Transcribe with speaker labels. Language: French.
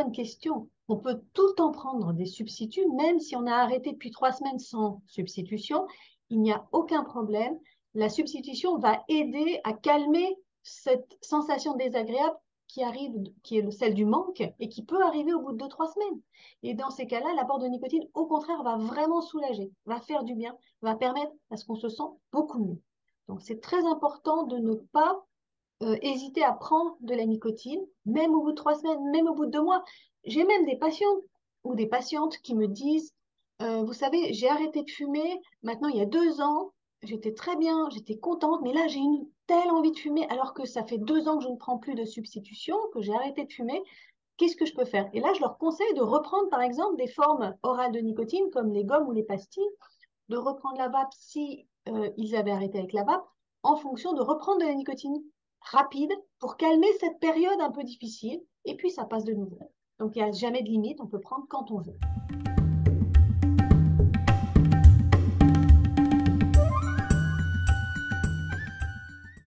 Speaker 1: bonne question. On peut tout le temps prendre des substituts, même si on a arrêté depuis 3 semaines sans substitution, il n'y a aucun problème. La substitution va aider à calmer cette sensation désagréable qui arrive, qui est celle du manque et qui peut arriver au bout de 2-3 semaines. Et dans ces cas-là, l'apport de nicotine, au contraire, va vraiment soulager, va faire du bien, va permettre à ce qu'on se sente beaucoup mieux. Donc, c'est très important de ne pas hésiter à prendre de la nicotine, même au bout de 3 semaines, même au bout de 2 mois. J'ai même des patients ou des patientes qui me disent, vous savez, j'ai arrêté de fumer, maintenant il y a 2 ans, j'étais très bien, j'étais contente, mais là j'ai une telle envie de fumer, alors que ça fait 2 ans que je ne prends plus de substitution, que j'ai arrêté de fumer. Qu'est-ce que je peux faire? Et là, je leur conseille de reprendre, par exemple, des formes orales de nicotine, comme les gommes ou les pastilles, de reprendre la vape si ils avaient arrêté avec la vape, en fonction de reprendre de la nicotine rapide pour calmer cette période un peu difficile, et puis ça passe de nouveau. Donc il n'y a jamais de limite, on peut prendre quand on veut.